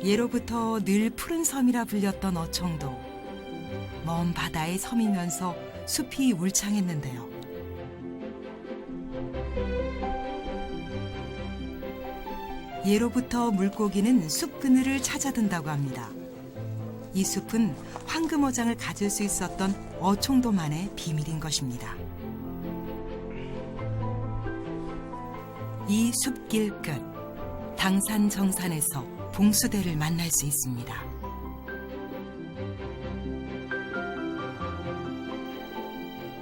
예로부터 늘 푸른 섬이라 불렸던 어청도 먼 바다의 섬이면서 숲이 울창했는데요. 예로부터 물고기는 숲 그늘을 찾아든다고 합니다. 이 숲은 황금어장을 가질 수 있었던 어청도만의 비밀인 것입니다. 이 숲길 끝, 당산 정산에서 봉수대를 만날 수 있습니다.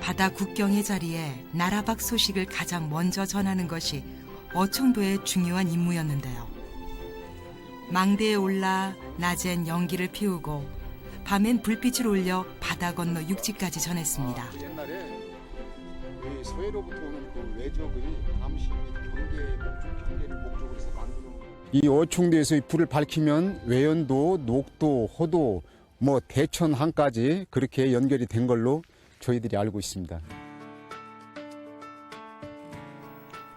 바다 국경의 자리에 나라박 소식을 가장 먼저 전하는 것이 어청도의 중요한 임무였는데요. 망대에 올라 낮엔 연기를 피우고 밤엔 불빛을 올려 바다 건너 육지까지 전했습니다. 옛날에 이 서해로부터 오는 그 외적의 감시 경계를 목적으로 해서 만드는 이 어청도에서 불을 밝히면 외연도, 녹도, 호도, 대천항까지 그렇게 연결이 된 걸로 저희들이 알고 있습니다.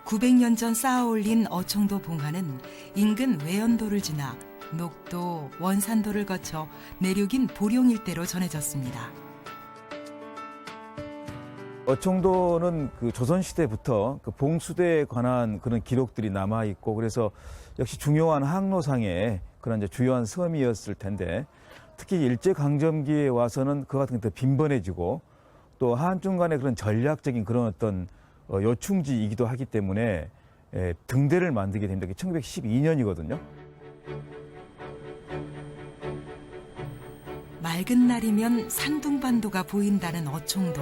900년 전 쌓아올린 어청도 봉화는 인근 외연도를 지나 녹도, 원산도를 거쳐 내륙인 보령 일대로 전해졌습니다. 어청도는 그 조선시대부터 그 봉수대에 관한 그런 기록들이 남아있고, 그래서 역시 중요한 항로상의 그런 이제 주요한 섬이었을 텐데, 특히 일제강점기에 와서는 그 같은 게 더 빈번해지고, 또 한중 간의 그런 전략적인 그런 어떤 요충지이기도 하기 때문에 등대를 만들게 됩니다. 1912년이거든요. 맑은 날이면 산둥반도가 보인다는 어청도.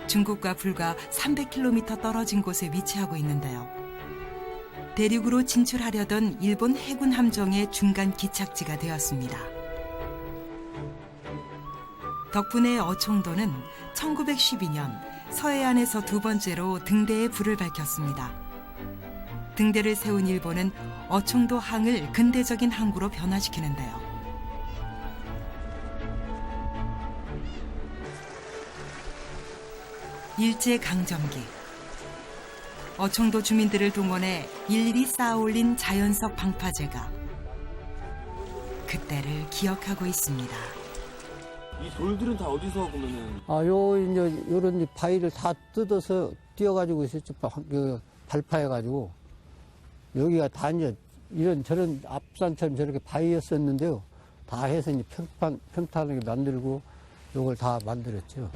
중국과 불과 300km 떨어진 곳에 위치하고 있는데요. 대륙으로 진출하려던 일본 해군 함정의 중간 기착지가 되었습니다. 덕분에 어청도는 1912년 서해안에서 두 번째로 등대에 불을 밝혔습니다. 등대를 세운 일본은 어청도 항을 근대적인 항구로 변화시키는데요. 일제강점기, 어청도 주민들을 동원해 일일이 쌓아올린 자연석 방파제가 그때를 기억하고 있습니다. 이 돌들은 다 어디서 보면은? 요런 바위를 다 뜯어서 띄어가지고 있었죠. 발파해가지고. 여기가 다 이제 저런 앞산처럼 저렇게 바위였었는데요. 다 해서 이제 평탄하게 만들고 요걸 다 만들었죠.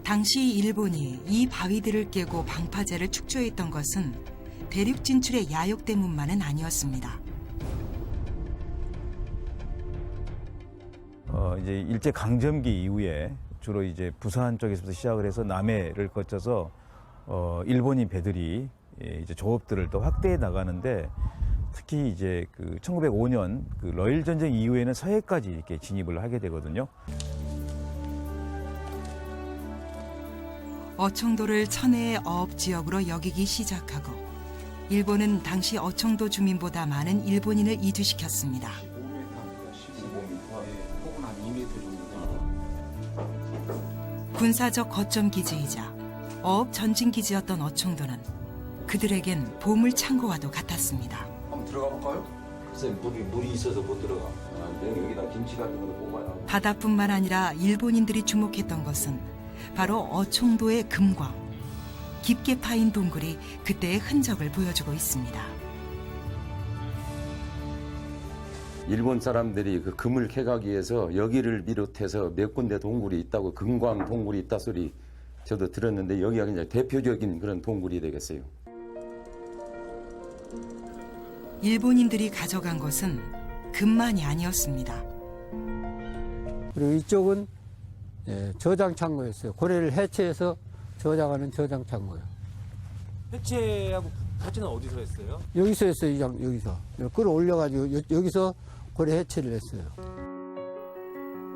당시 일본이 이 바위들을 깨고 방파제를 축조했던 것은 대륙 진출의 야욕 때문만은 아니었습니다. 이제 일제 강점기 이후에 주로 이제 부산 쪽에서부터 시작을 해서 남해를 거쳐서 일본인 배들이 이제 조업들을 또 확대해 나가는데, 특히 이제 그 1905년 그 러일 전쟁 이후에는 서해까지 이렇게 진입을 하게 되거든요. 어청도를 천혜의 어업 지역으로 여기기 시작하고 일본은 당시 어청도 주민보다 많은 일본인을 이주시켰습니다. 군사적 거점 기지이자 어업 전진 기지였던 어청도는 그들에겐 보물 창고와도 같았습니다. 한번 들어가 볼까요? 글쎄 물이 있어서 못 들어가. 여기다 김치 같은 거 뽑아야. 바다뿐만 아니라 일본인들이 주목했던 것은 바로 어청도의 금광. 깊게 파인 동굴이 그때의 흔적을 보여주고 있습니다. 일본 사람들이 그 금을 캐가기 위해서 여기를 비롯해서 몇 군데 동굴이 있다고, 금광 동굴이 있다 소리 저도 들었는데, 여기가 그냥 대표적인 그런 동굴이 되겠어요. 일본인들이 가져간 것은 금만이 아니었습니다. 그리고 이쪽은 저장 창고였어요. 고래를 해체해서 저장하는 저장 창고예요. 해체는 어디서 했어요? 여기서 했어요. 여기서 끌어올려가지고 여기서 고래 해체를 했어요.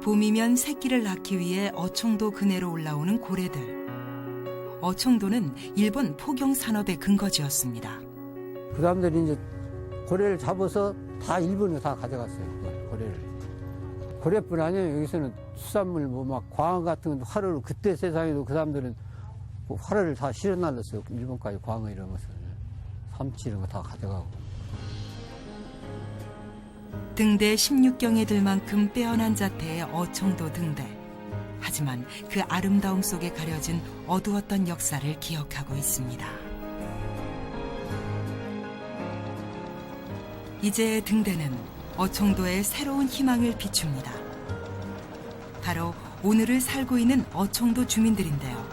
봄이면 새끼를 낳기 위해 어청도 근해로 올라오는 고래들. 어청도는 일본 포경 산업의 근거지였습니다. 그 사람들이 이제 고래를 잡아서 다 일본으로 다 가져갔어요. 고래를. 고래뿐 아니에요. 여기서는 수산물 광어 같은 건 화로를, 그때 세상에도 그 사람들은 화로를 다 실어 날렸어요. 일본까지 광어 이런 것을. 삼치 이런 거 다 가져가고. 등대 16경에 들 만큼 빼어난 자태의 어청도 등대. 하지만 그 아름다움 속에 가려진 어두웠던 역사를 기억하고 있습니다. 이제 등대는 어청도의 새로운 희망을 비춥니다. 바로 오늘을 살고 있는 어청도 주민들인데요.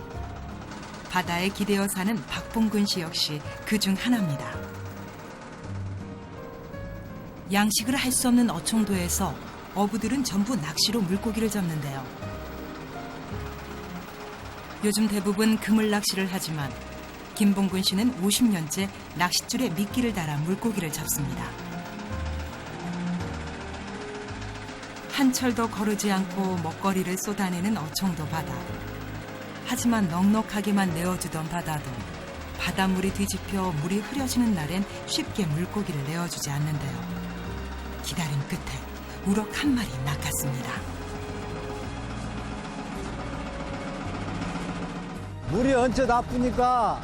바다에 기대어 사는 박봉근 씨 역시 그중 하나입니다. 양식을 할 수 없는 어청도에서 어부들은 전부 낚시로 물고기를 잡는데요. 요즘 대부분 그물 낚시를 하지만 김봉근 씨는 50년째 낚싯줄에 미끼를 달아 물고기를 잡습니다. 한철도 거르지 않고 먹거리를 쏟아내는 어청도 바다. 하지만 넉넉하게만 내어주던 바다도 바닷물이 뒤집혀 물이 흐려지는 날엔 쉽게 물고기를 내어주지 않는데요. 기다림 끝에 우럭 한 마리 낚았습니다. 물이 언제 나쁘니까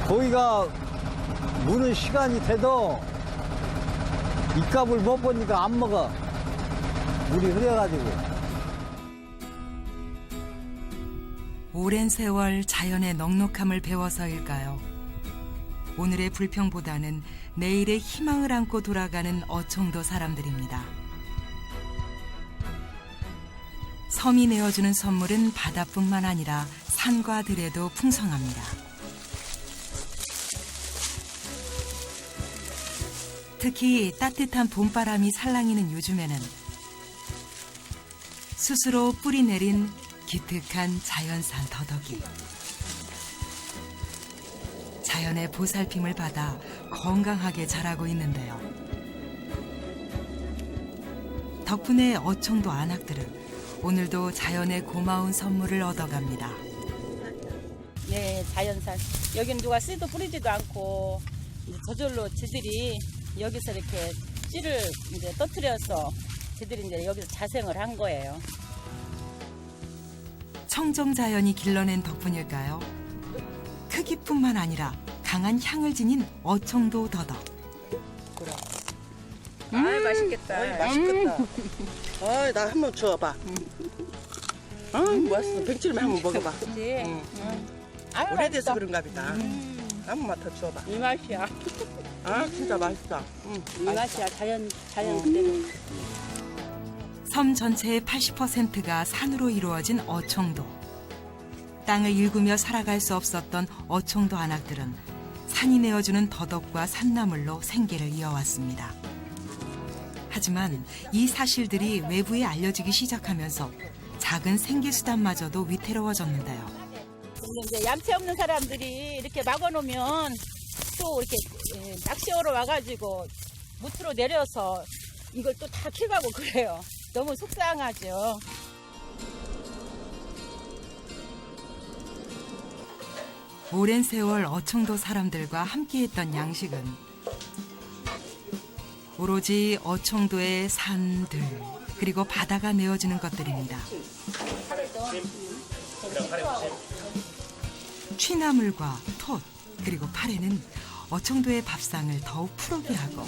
고기가 무는 시간이 돼도 입값을 못 보니까 안 먹어. 물이 흐려가지고. 오랜 세월 자연의 넉넉함을 배워서일까요? 오늘의 불평보다는 내일의 희망을 안고 돌아가는 어청도 사람들입니다. 섬이 내어주는 선물은 바다뿐만 아니라 산과 들에도 풍성합니다. 특히 따뜻한 봄바람이 살랑이는 요즘에는 스스로 뿌리 내린 기특한 자연산 더덕이 자연의 보살핌을 받아 건강하게 자라고 있는데요. 덕분에 어청도 안악들은 오늘도 자연의 고마운 선물을 얻어갑니다. 네, 자연산. 여기는 누가 씨도 뿌리지도 않고 이제 저절로 지들이 여기서 이렇게 씨를 이제 떠뜨려서 지들이 이제 여기서 자생을 한 거예요. 청정 자연이 길러낸 덕분일까요? 크기뿐만 아니라 강한 향을 지닌 어청도 더덕. 맛있겠다. 맛있겠다. 나 한번 줘봐. 맛있어. 백칠만 한번 먹어봐. 그치? 오래돼서 그런가 보다. 한 번만 더 줘봐. 이 맛이야. 진짜 맛있다. 이 맛이야. 자연 그대로. 섬 전체의 80%가 산으로 이루어진 어청도. 땅을 일구며 살아갈 수 없었던 어청도 안악들은 산이 내어주는 더덕과 산나물로 생계를 이어왔습니다. 하지만 이 사실들이 외부에 알려지기 시작하면서 작은 생계수단마저도 위태로워졌는데요. 근데 이제 얌체 없는 사람들이 이렇게 막아놓으면 또 이렇게 낚시하러 와가지고 무트로 내려서 이걸 또 다 캐가고 그래요. 너무 속상하죠. 오랜 세월 어청도 사람들과 함께했던 양식은 오로지 어청도의 산들 그리고 바다가 내어주는 것들입니다. 취나물과 톳 그리고 파래는 어청도의 밥상을 더욱 푸르게 하고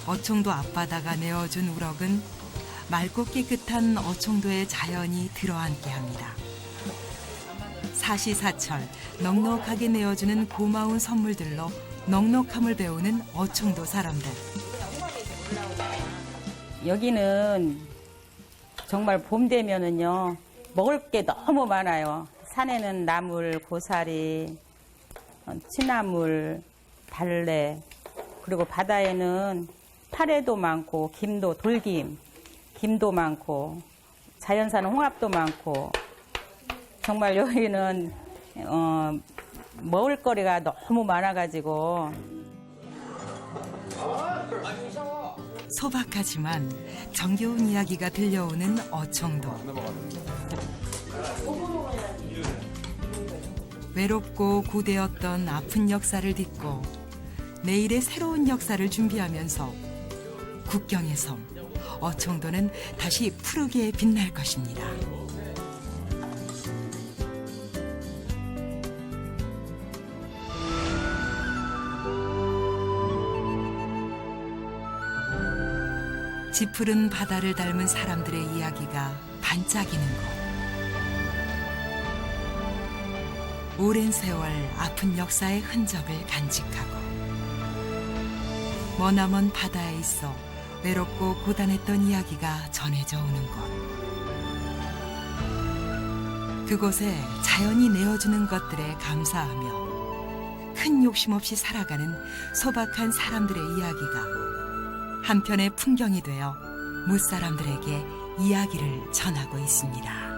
어청도 앞바다가 내어준 우럭은 맑고 깨끗한 어청도의 자연이 들어앉게 합니다. 사시사철 넉넉하게 내어주는 고마운 선물들로 넉넉함을 배우는 어청도 사람들. 여기는 정말 봄 되면은요 먹을 게 너무 많아요. 산에는 나물, 고사리, 취나물, 달래 그리고 바다에는 파래도 많고 김도 돌김, 김도 많고 자연산 홍합도 많고 정말 여기는 먹을 거리가 너무 많아가지고 소박하지만 정겨운 이야기가 들려오는 어청도. 외롭고 고되었던 아픈 역사를 딛고 내일의 새로운 역사를 준비하면서 국경의 섬 어청도는 다시 푸르게 빛날 것입니다. 지푸른 바다를 닮은 사람들의 이야기가 반짝이는 곳. 오랜 세월 아픈 역사의 흔적을 간직하고 머나먼 바다에 있어 외롭고 고단했던 이야기가 전해져 오는 곳. 그곳에 자연이 내어주는 것들에 감사하며 큰 욕심 없이 살아가는 소박한 사람들의 이야기가 한편의 풍경이 되어 무사람들에게 이야기를 전하고 있습니다.